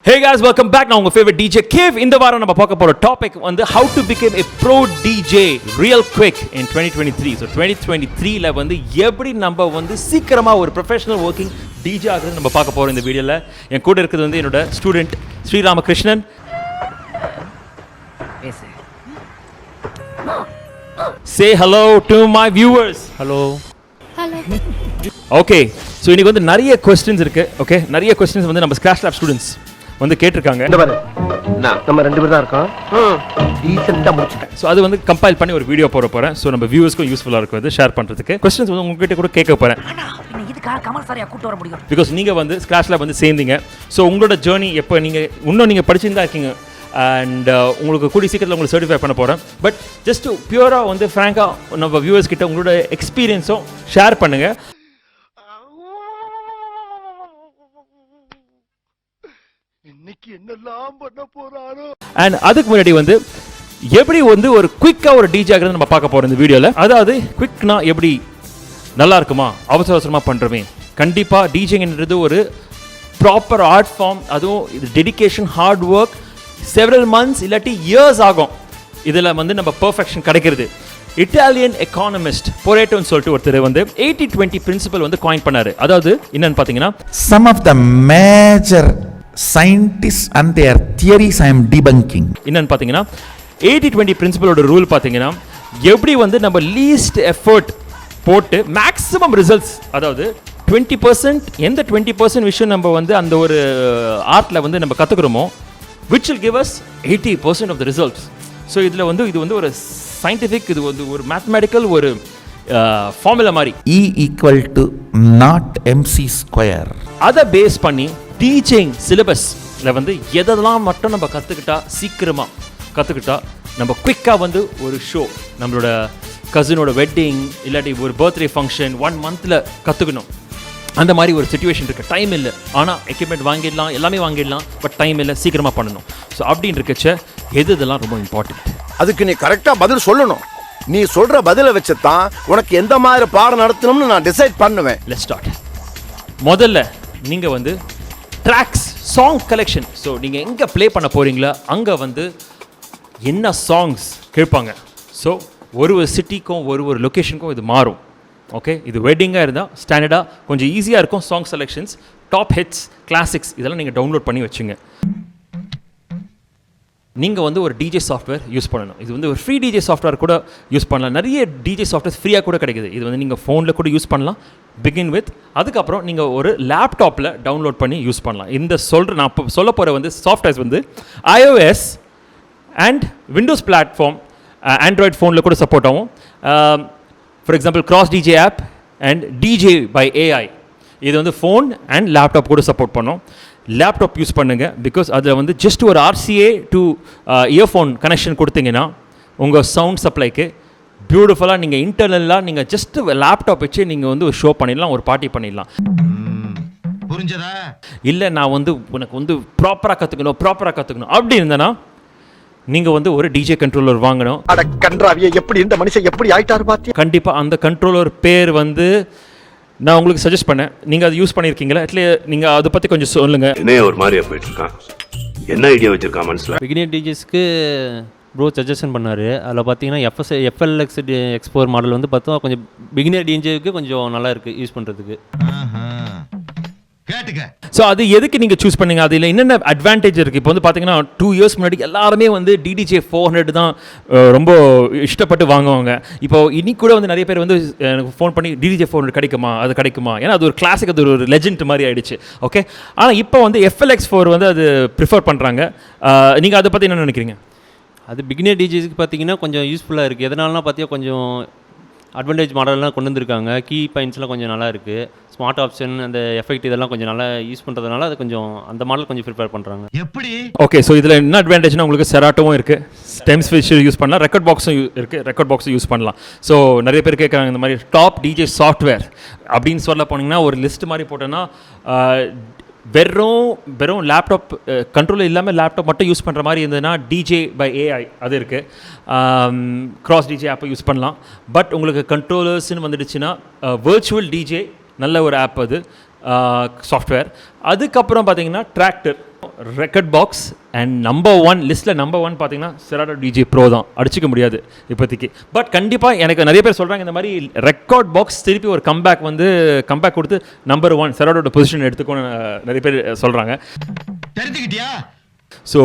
Hey guys, welcome back. நான் உங்க favorite DJ Kev. இந்த வாரம் நம்ம பார்க்க போற டாபிக் வந்து how to become a pro DJ real quick in 2023. So 2023ல வந்து எப்படி நம்ம வந்து சீக்கிரமா ஒரு professional working DJ ஆகுறது நம்ம பார்க்க போறோம் இந்த வீடியோல. என் கூட இருக்குது வந்து என்னோட student Sriramakrishnan. Say hello to my viewers. Hello. Hello. Okay. So இன்னைக்கு வந்து நிறைய क्वेश्चंस இருக்கு. Okay? நிறைய क्वेश्चंस வந்து நம்ம Scratch Lab ஸ்டூடண்ட்ஸ் வந்து கேட்டிருக்காங்க. இந்த பாரு நம்ம ரெண்டு பேர் தான் இருக்கோம். டீசென்ட்டா முடிச்சிட்டேன். சோ அது வந்து கம்பைல் பண்ணி ஒரு வீடியோ போறேன். சோ நம்ம வியூவர்ஸ்க்கும் யூஸ்ஃபுல்லா இருக்கும் இது ஷேர் பண்றதுக்கு. क्वेश्चंस வந்து உங்ககிட்ட கூட கேட்க போறேன். அண்ணா இதுக்காக கமல் சாரியா கூட்டி வர முடியும். பிகாஸ் நீங்க வந்து Scratch Lab வந்து சேர்ந்தீங்க. சோ உங்களோட ஜர்னி எப்போ நீங்க படிச்சிருந்தா இருக்கீங்க அண்ட் உங்களுக்கு கூடி சீக்கிரத்தில் உங்களுக்கு சர்டிஃபை பண்ண போகிறேன். பட் ஜஸ்ட் பியூராக வந்து ஃப்ராங்காக நம்ம வியூவர்ஸ் கிட்ட உங்களோட எக்ஸ்பீரியன்ஸும் ஷேர் பண்ணுங்கள். இன்னைக்கு என்னெல்லாம் பண்ண போறாரோ. அண்ட் அதுக்கு முன்னாடி வந்து எப்படி வந்து ஒரு குயிக்காக ஒரு டிஜே ஆகிறது நம்ம பார்க்க போகிறோம் இந்த வீடியோவில். அதாவது குயிக்னா எப்படி நல்லா இருக்குமா, அவசர அவசரமாக பண்ணுறோமே. கண்டிப்பாக டிஜேங்கிறது ஒரு ப்ராப்பர் ஆர்ட் ஃபார்ம். அதுவும் இது dedication, hard work, several months இல்லாட்டி இயர்ஸ் ஆகும் இதில் வந்து நம்ம பெர்ஃபெக்ஷன் கிடைக்கிறது. இட்டாலியன் எக்கானமிஸ்ட் பொரேட்டோன்னு சொல்லிட்டு ஒருத்தர் வந்து 80-20 பிரின்சிபல் வந்து காயின் பண்ணாரு. அதாவது என்னன்னு பார்த்தீங்கன்னா, some of the major scientists and their theories I am debunking. என்னன்னு பார்த்தீங்கன்னா 80-20 பிரின்சிபலோட ரூல் பார்த்தீங்கன்னா, எப்படி வந்து நம்ம லீஸ்ட் எஃபர்ட் போட்டு மேக்ஸிமம் ரிசல்ட்ஸ், அதாவது 20% எந்த 20% விஷயம் நம்ம வந்து அந்த ஒரு ஆர்ட்டில் வந்து நம்ம கற்றுக்குறோமோ which will give us 80% of the results. So இது வந்து ஒரு சயின்டிஃபிக், இது வந்து ஒரு மேத்தமெட்டிக்கல் ஒரு ஃபார்முலா மாதிரி. E equal to not mc square. அதை பேஸ் பண்ணி டீச்சிங் சிலபஸ்ல வந்து எதெல்லாம் மட்டும் நம்ம சீக்கிரமாக கற்றுக்கிட்டா நம்ம குயிக்காக வந்து ஒரு ஷோ, நம்மளோட கசினோட வெட்டிங் இல்லாட்டி ஒரு பர்த்டே ஃபங்க்ஷன் 1 monthல கற்றுக்கணும். அந்த மாதிரி ஒரு சிச்சுவேஷன் இருக்குது. டைம் இல்லை, ஆனால் எக்யூப்மெண்ட் வாங்கிடலாம், எல்லாமே வாங்கிடலாம், பட் டைம் இல்லை, சீக்கிரமாக பண்ணணும். ஸோ அப்படின்னு இருக்கச்ச இதெல்லாம் ரொம்ப இம்பார்ட்டன்ட். அதுக்கு நீ கரெக்டாக பதில் சொல்லணும். நீ சொல்கிற பதிலை வச்சு தான் உனக்கு எந்த மாதிரி பாடம் நடத்தணும்னு நான் டிசைட் பண்ணுவேன். Let's start. முதல்ல நீங்கள் வந்து ட்ராக்ஸ், சாங் கலெக்ஷன். ஸோ நீங்கள் எங்கே ப்ளே பண்ண போகிறீங்களோ அங்கே வந்து என்ன சாங்ஸ் கேட்பாங்க. ஸோ ஒரு சிட்டிக்கும் ஒரு லொக்கேஷனுக்கும் இது மாறும். ஓகே, இது வெட்டிங்காக இருந்தால் ஸ்டாண்டர்டாக கொஞ்சம் ஈஸியாக இருக்கும். Song selections, top hits, classics இதெல்லாம் நீங்கள் டவுன்லோட் பண்ணி வச்சுங்க. நீங்கள் வந்து ஒரு டிஜே சாஃப்ட்வேர் யூஸ் பண்ணணும். இது வந்து ஒரு ஃப்ரீ டிஜே சாஃப்ட்வேர் கூட யூஸ் பண்ணலாம். நிறைய டிஜே சாஃப்ட்வேர் ஃப்ரீயாக கூட கிடைக்குது. இது வந்து நீங்கள் ஃபோனில் கூட யூஸ் பண்ணலாம் பிகின் வித். அதுக்கப்புறம் நீங்கள் ஒரு லேப்டாப்பில் டவுன்லோட் பண்ணி யூஸ் பண்ணலாம். நான் இப்போ சொல்ல போகிற வந்து சாஃப்ட்வேர்ஸ் வந்து iOS and Windows platform, Android ஃபோனில் கூட சப்போர்ட் ஆகும். For example Cross DJ app and DJ by AI இது வந்து ஃபோன் அண்ட் லேப்டாப் கூட சப்போர்ட் பண்ணோம். லேப்டாப் யூஸ் பண்ணுங்கள். பிகாஸ் அதில் வந்து ஜஸ்ட் ஒரு RCA டு இயர்ஃபோன் கனெக்ஷன் கொடுத்தீங்கன்னா உங்கள் சவுண்ட் சப்ளைக்கு பியூட்டிஃபுல்லாக நீங்கள் இன்டர்னலாக நீங்கள் ஜஸ்ட் லேப்டாப் வச்சு நீங்கள் வந்து ஒரு ஷோ பண்ணிடலாம், ஒரு பார்ட்டி பண்ணிடலாம். புரிஞ்சதா? இல்லை நான் வந்து உனக்கு வந்து ப்ராப்பராக கற்றுக்கணும் அப்படி இருந்தேன்னா நீங்கள் வந்து ஒரு டிஜே கண்ட்ரோலர் வாங்கணும். அட கன்றாவியே, எப்படி இந்த மனுஷன் எப்படி ஆயிட்டாரு பாத்தியா? கண்டிப்பாக அந்த கண்ட்ரோலர் பேர் வந்து நான் உங்களுக்கு சஜஸ்ட் பண்ணேன். நீங்கள் அதை யூஸ் பண்ணியிருக்கீங்களா? அட்லீஸ்ட் நீங்கள் அதை பற்றி கொஞ்சம் சொல்லுங்கள். என்ன ஒரு மாதிரியா போயிட்டு இருக்கான், என்ன ஐடியா வச்சிருக்கான் மனசில்? பிகினர் டிஜேஸ்க்கு ப்ரோ சஜஷன் பண்ணார். அதில் பார்த்தீங்கன்னா FLX X4 மாடல் வந்து பார்த்தோம் கொஞ்சம் பிகினர் டிஜேவுக்கு கொஞ்சம் நல்லா இருக்குது யூஸ் பண்ணுறதுக்கு. ஸோ அது எதுக்கு நீங்கள் சூஸ் பண்ணீங்க? அதில் என்னென்ன அட்வான்டேஜ் இருக்குது? இப்போ வந்து பார்த்தீங்கன்னா 2 years முன்னாடி எல்லாருமே வந்து DDJ 400 தான் ரொம்ப இஷ்டப்பட்டு வாங்குவாங்க. இப்போ இன்னைக்கு கூட வந்து நிறைய பேர் வந்து எனக்கு ஃபோன் பண்ணி DDJ 400 கிடைக்குமா? ஏன்னா அது ஒரு கிளாசிக், அது ஒரு லெஜெண்ட் மாதிரி ஆயிடுச்சு. ஓகே, ஆனால் இப்போ வந்து FLX4 வந்து அது ப்ரிஃபர் பண்ணுறாங்க. நீங்கள் அதை பற்றி என்ன நினைக்கிறீங்க? அது பிகினர் டிஜேஸ்க்கு பார்த்தீங்கன்னா கொஞ்சம் யூஸ்ஃபுல்லாக இருக்குது. எதனாலலாம் பார்த்தீங்கன்னா கொஞ்சம் அட்வான்டேஜ் மாடல்லாம் கொண்டு வந்திருக்காங்க. கீ பாயிண்ட்ஸ்லாம் கொஞ்சம் நல்லா இருக்குது. ஸ்மார்ட் ஆப்ஷன், அந்த எஃபெக்ட் இதெல்லாம் கொஞ்சம் நல்லா யூஸ் பண்ணுறதுனால அது கொஞ்சம் அந்த மாடல் கொஞ்சம் ப்ரிப்பேர் பண்ணுறாங்க. எப்படி? ஓகே, ஸோ இதில் என்ன அட்வான்டேஜ்னா உங்களுக்கு செராட்டோவும் இருக்குது, ஸ்டெம்ஸ் ஃபிஷர் யூஸ் பண்ணலாம், ரெக்கார்ட் பாக்ஸும் இருக்குது, ரெக்கார்ட் பாக்ஸும் யூஸ் பண்ணலாம். ஸோ நிறைய பேர் கேட்குறாங்க இந்த மாதிரி டாப் டிஜே சாஃப்ட்வேர் அப்படின்னு சொல்ல போனீங்கன்னா ஒரு லிஸ்ட் மாதிரி போட்டோன்னா வெறும் லேப்டாப் கண்ட்ரோல் இல்லாமல் லேப்டாப் மட்டும் யூஸ் பண்ணுற மாதிரி இருந்ததுன்னா DJ by AI அது இருக்குது. Cross DJ ஆப்பை யூஸ் பண்ணலாம். பட் உங்களுக்கு கண்ட்ரோலர்ஸ்னு வந்துடுச்சுன்னா வர்ச்சுவல் DJ நல்ல ஒரு ஆப், அது சாஃப்ட்வேர். அதுக்கப்புறம் பார்த்தீங்கன்னா tractor record box and number 1 லிஸ்ட்டில் நம்பர் 1 பார்த்தீங்கன்னா Serato DJ Pro தான், அடிச்சிக்க முடியாது இப்போதைக்கு. பட் கண்டிப்பாக எனக்கு நிறைய பேர் சொல்கிறாங்க இந்த மாதிரி ரெக்கார்ட் பாக்ஸ் திருப்பி ஒரு கம்பேக் கொடுத்து நம்பர் 1 Seratoட பொசிஷன் எடுத்துக்கோன்னு நிறைய பேர் சொல்கிறாங்க. தெரிஞ்சுக்கிட்டியா? ஸோ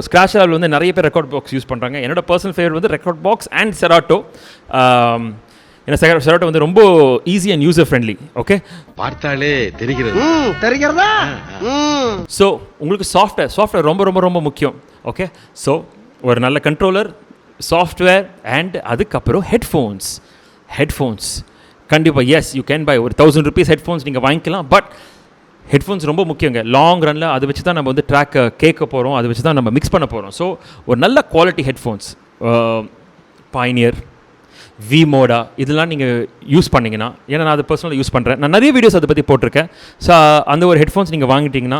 ஸ்க்ராட்ச் லேபில் வந்து நிறைய பேர் ரெக்கார்ட் பாக்ஸ் யூஸ் பண்ணுறாங்க. என்னோட பர்சனல் ஃபேவரட் வந்து ரெக்கார்ட் பாக்ஸ் அண்ட் Serato. ஏன்னா Serato வந்து ரொம்ப easy and user friendly. Okay, பார்த்தாலே தெரிகிறது. தெரிகிறதா? ஸோ உங்களுக்கு சாஃப்ட்வேர் ரொம்ப ரொம்ப ரொம்ப முக்கியம். ஓகே, ஸோ ஒரு நல்ல கண்ட்ரோலர், சாஃப்ட்வேர் அண்ட் அதுக்கப்புறம் ஹெட்ஃபோன்ஸ் கண்டிப்பாக எஸ் யூ கேன் பை. ஒரு 1000 rupees ஹெட்ஃபோன்ஸ் நீங்கள் வாங்கிக்கலாம். பட் ஹெட்ஃபோன்ஸ் ரொம்ப முக்கியங்க. லாங் ரனில் அதை வச்சு தான் நம்ம வந்து ட்ராக்கை கேட்க போகிறோம், அதை வச்சு தான் நம்ம மிக்ஸ் பண்ண போகிறோம். ஸோ ஒரு நல்ல குவாலிட்டி ஹெட்ஃபோன்ஸ் பாயனியர், விமோடா இதெல்லாம் நீங்கள் யூஸ் பண்ணிங்கன்னா, ஏன்னா நான் அதை பர்சனலாக யூஸ் பண்ணுறேன், நான் நிறைய வீடியோஸ் அதை பற்றி போட்டிருக்கேன். ஸோ அந்த ஒரு ஹெட்ஃபோன்ஸ் நீங்கள் வாங்கிட்டிங்கன்னா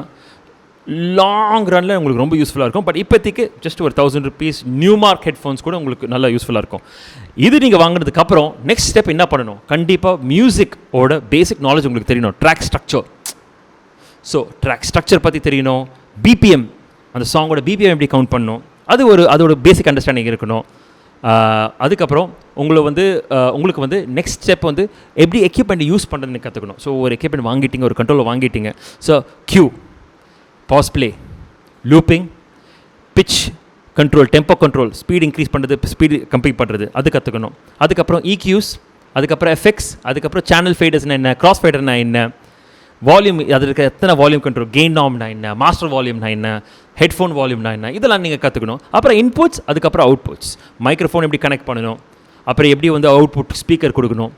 லாங் ரனில் உங்களுக்கு ரொம்ப யூஸ்ஃபுல்லாக இருக்கும். பட் இப்போதைக்கு ஜஸ்ட் ஒரு 1000 rupees நியூமார்க் ஹெட்ஃபோன்ஸ் கூட உங்களுக்கு நல்லா யூஸ்ஃபுல்லாக இருக்கும். இது நீங்கள் வாங்கினதுக்கப்புறம் நெக்ஸ்ட் ஸ்டெப் என்ன பண்ணணும்? கண்டிப்பாக மியூசிக்கோட பேசிக் நாலேஜ் உங்களுக்கு தெரியணும். ட்ராக் ஸ்ட்ரக்சர் பற்றி தெரியணும். பிபிஎம், அந்த சாங்கோட பிபிஎம் எப்படி கவுண்ட் பண்ணணும், அதோட பேசிக் அண்டர்ஸ்டாண்டிங் இருக்கணும். அதுக்கப்புறம் உங்களுக்கு வந்து நெக்ஸ்ட் ஸ்டெப் வந்து எப்படி எக்யூப்மெண்ட் யூஸ் பண்ணுறதுன்னு கற்றுக்கணும். ஸோ ஒரு எக்யூப்மெண்ட் வாங்கிட்டீங்க, ஒரு கண்ட்ரோலர் வாங்கிட்டீங்க. So cue, pause play, looping, pitch control, tempo control, speed increase பண்ணுறது, ஸ்பீடு கம்ப்ளீட் பண்ணுறது, அது கற்றுக்கணும். அதுக்கப்புறம் EQs, அதுக்கப்புறம் எஃபெக்ட்ஸ், அதுக்கப்புறம் சேனல் ஃபேடர்ஸ்னா என்ன, கிராஸ் ஃபேடர்னா என்ன, வால்யூம், அதில் இருக்க எத்தனை வால்யூம் கண்ட்ரோல், கெயின் நாம்னா என்ன, மாஸ்டர் வால்யூம்னா என்ன, ஹெட்ஃபோன் வால்யூம்னா என்ன, இதெல்லாம் நீங்கள் கற்றுக்கணும். அப்புறம் இன்புட்ஸ், அதுக்கப்புறம் அவுட்புட்ஸ், மைக்ரோஃபோன் எப்படி கனெக்ட் பண்ணணும், அப்புறம் எப்படி வந்து அவுட்புட் ஸ்பீக்கர் கொடுக்கணும்.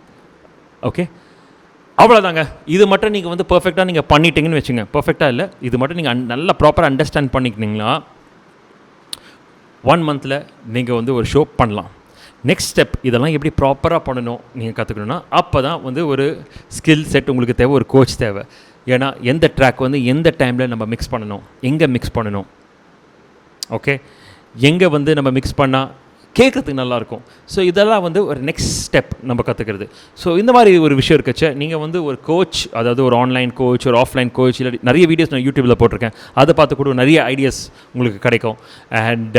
ஓகே, அவ்வளோதாங்க. இது மட்டும் நீங்கள் வந்து பர்ஃபெக்டாக நீங்கள் பண்ணிட்டீங்கன்னு வச்சுங்க. பர்ஃபெக்டாக இல்லை, இது மட்டும் நீங்கள் நல்லா ப்ராப்பராக அண்டர்ஸ்டாண்ட் பண்ணிக்கிட்டீங்கன்னா 1 monthல நீங்கள் வந்து ஒரு ஷோ பண்ணலாம். நெக்ஸ்ட் ஸ்டெப் இதெல்லாம் எப்படி ப்ராப்பராக பண்ணணும் நீங்கள் கற்றுக்கணுன்னா, அப்போ தான் வந்து ஒரு ஸ்கில் செட் உங்களுக்கு தேவை, ஒரு கோச் தேவை. ஏன்னா எந்த ட்ராக் வந்து எந்த டைமில் நம்ம மிக்ஸ் பண்ணணும், எங்கே மிக்ஸ் பண்ணணும், ஓகே, எங்கே வந்து நம்ம மிக்ஸ் பண்ணால் கேட்குறதுக்கு நல்லாயிருக்கும். ஸோ இதெல்லாம் வந்து ஒரு நெக்ஸ்ட் ஸ்டெப் நம்ம கற்றுக்கிறது. ஸோ இந்த மாதிரி ஒரு விஷயம் இருக்கச்ச நீங்கள் வந்து ஒரு கோச், அதாவது ஒரு ஆன்லைன் கோச், ஒரு ஆஃப்லைன் கோச், இல்லை நிறைய வீடியோஸ் நான் யூடியூப்பில் போட்டிருக்கேன், அதை பார்த்து கூட நிறைய ஐடியாஸ் உங்களுக்கு கிடைக்கும். And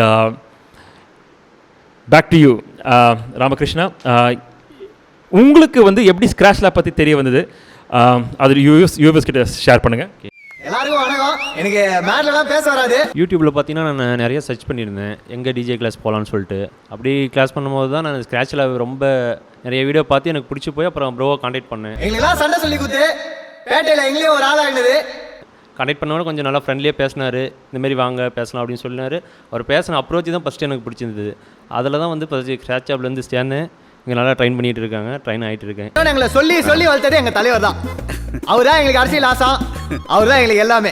back to you Ramakrishna, உங்களுக்கு வந்து எப்படி ஸ்க்ராட்ச் லேப் பற்றி தெரிய வந்தது, அது யூஎஸ் கிட்ட ஷேர் பண்ணுங்கள். எல்லாருக்கும் வணக்கம். எனக்கு மேட்லலாம் பேச வராது. யூடியூப்பில் பார்த்தீங்கன்னா நான் நிறைய சர்ச் பண்ணியிருந்தேன் எங்கே டிஜே கிளாஸ் போகலான்னு சொல்லிட்டு. அப்படி கிளாஸ் பண்ணும்போது தான் நான் ஸ்க்ராட்ச் லேப் ரொம்ப நிறைய வீடியோ பார்த்து எனக்கு பிடிச்சி போய் அப்புறம் ப்ரோவை கான்டாக்ட் பண்ணேன். எங்களுக்குலாம் சண்டை சொல்லி கொடுத்து பேட்டையில் எங்களையும் ஒரு ஆள் ஆகினது. கனெக்ட் பண்ணவொடனே கொஞ்சம் நல்லா ஃப்ரெண்ட்லியாக பேசினார். இந்தமாரி வாங்க பேசலாம் அப்படின்னு சொன்னார். அவர் பேசின அப்ரோச் தான் ஃபஸ்ட்டு எனக்கு பிடிச்சிருந்தது. அதில் தான் வந்து ஃபஸ்ட்டு ஸ்க்ராட்ச் லேப்லேருந்து சேர்ந்து இங்கே நல்லா ட்ரைன் பண்ணிகிட்டு இருக்காங்க, ட்ரைன் ஆகிட்டு இருக்கேன். எங்களை சொல்லி சொல்லி வளர்த்தது எங்கள் தலைவர் தான். அவர் தான் எங்களுக்கு அரசியல் ஆசா, அவர் தான் எங்களுக்கு எல்லாமே.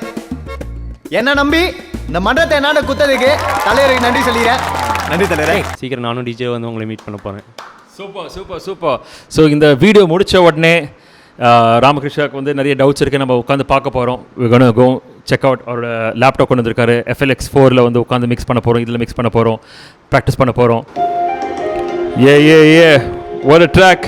என்ன நம்பி இந்த மன்றத்தை என்னாண்ட குத்ததுக்கு தலைவருக்கு நன்றி சொல்லிடுறேன். நன்றி தலைவரே. சீக்கிரம் நானும் டிஜே வந்து உங்களை மீட் பண்ண போகிறேன். Super super super. ஸோ இந்த வீடியோ முடித்த உடனே ராமகிருஷ்ணாவுக்கு வந்து நிறைய டவுட்ஸ் இருக்குது, நம்ம உட்காந்து பார்க்க போகிறோம். Go check out. அவரோட லேப்டாப் கொண்டு வந்திருக்காரு. FLX4 வந்து உட்காந்து மிக்ஸ் பண்ண போகிறோம், இதில் மிக்ஸ் பண்ண போகிறோம், ப்ராக்டிஸ் பண்ண போகிறோம். ஏ what a track.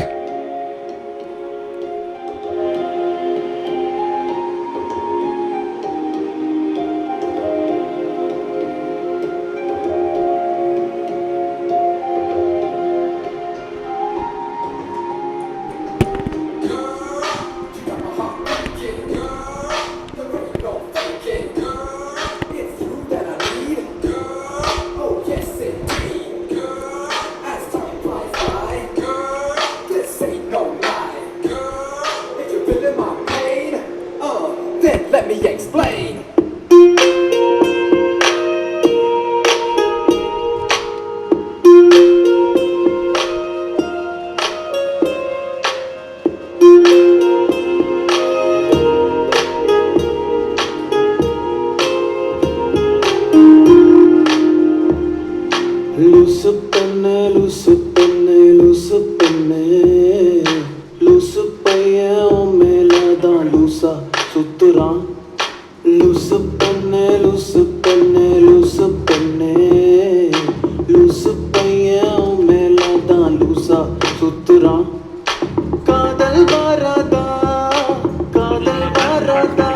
காதல் வரதா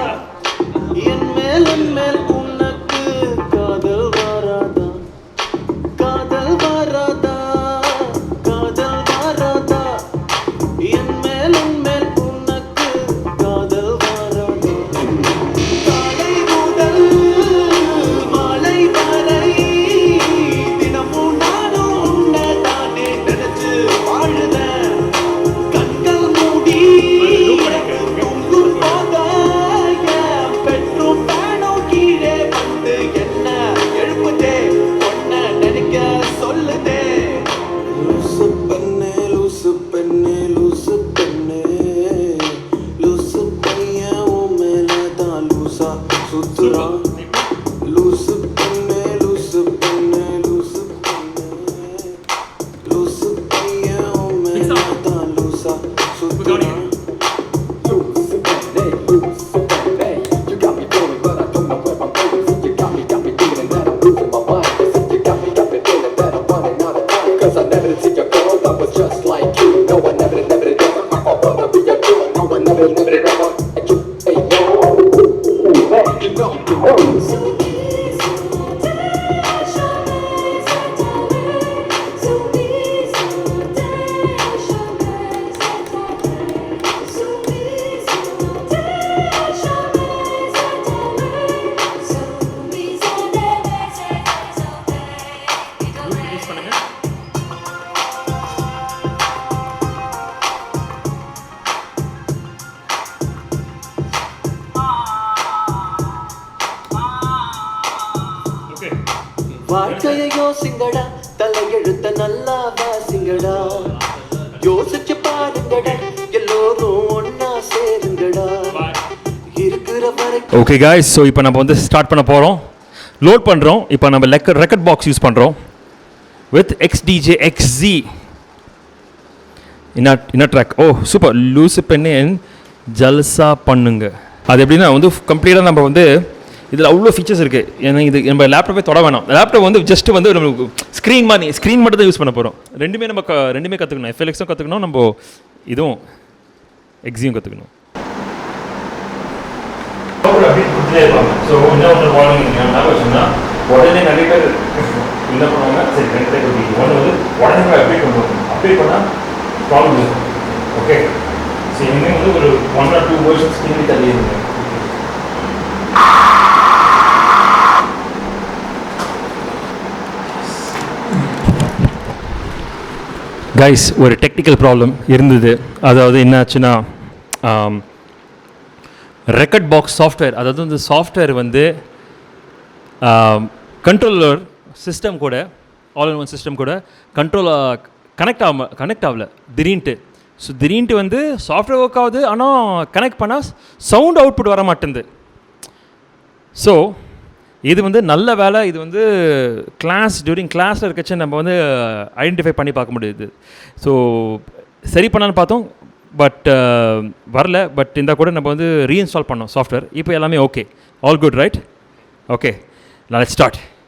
என் மேல் உனக்கு வாழ்க்கையை யோசிங்கடா தலையெழுத்த நல்லா வாசிங்கடா யோசிச்சு பாருங்கடா எல்லோரும் ஒன்னா சேருங்கடா இருக்கிற வரைக்கும். ஓகே காய்ஸ், ஸோ இப்போ நம்ம வந்து ஸ்டார்ட் பண்ண போகிறோம், லோட் பண்ணுறோம். இப்போ நம்ம ரெக்கார்ட் பாக்ஸ் யூஸ் பண்ணுறோம் வித் XDJ XZ. என்ன ட்ராக்? ஓ சூப்பர், லூசு பெண்ணே ஜல்சா பண்ணுங்க. அது எப்படின்னா வந்து கம்ப்ளீட்டாக நம்ம வந்து இதில் அவ்வளோ ஃபீச்சர்ஸ் இருக்குது. ஏன்னா இது நம்ம லேப்டாப்பே தொட வேணாம். லேப்டாப் வந்து ஜஸ்ட் வந்து நம்மளுக்கு ஸ்க்ரீன் மட்டும் தான் யூஸ் பண்ண போகிறோம். ரெண்டுமே கற்றுக்கணும். FLXும் கற்றுக்கணும், நம்ம இதுவும் XZயும் கற்றுக்கணும். ஸோ இன்னொரு உடனே நிறைய பேர் என்ன பண்ணுவாங்க, சரி ரெண்டு டைப் இருக்குது. ஒன்று வந்து உடனே அப்டேட் பண்ணுவாங்க. அப்டேட் பண்ணால் ப்ராப்ளம் இருக்கும். ஓகே, ஸோ இனிமேல் வந்து ஒரு 1 or 2 வெர்ஷன்ஸ் பின்னாடி தள்ளிடுங்க. கைஸ், ஒரு டெக்னிக்கல் ப்ராப்ளம் இருந்தது. அதாவது என்ன ஆச்சுன்னா, ரெக்கார்ட் பாக்ஸ் சாஃப்ட்வேர், அதாவது இந்த சாஃப்ட்வேர் வந்து கண்ட்ரோலர் சிஸ்டம் கூட, ஆல் இன் ஒன் சிஸ்டம் கூட கனெக்ட் ஆகல திடீர்னுட்டு. ஸோ திடீர்னுட்டு வந்து சாஃப்ட்வேர் ஒர்க் ஆகுது, ஆனால் கனெக்ட் பண்ணால் சவுண்ட் அவுட்புட் வர மாட்டேங்குது. ஸோ இது வந்து நல்ல வேலை. இது வந்து டியூரிங் கிளாஸில் இருக்கச்சு நம்ம வந்து ஐடென்டிஃபை பண்ணி பார்க்க முடியுது. ஸோ சரி பண்ணலான்னு பார்த்தோம், பட் வரல. பட் இந்த கூட நம்ம வந்து ரீஇன்ஸ்டால் பண்ணோம் சாஃப்ட்வேர். இப்போ எல்லாமே okay, all good right? Okay, let's start.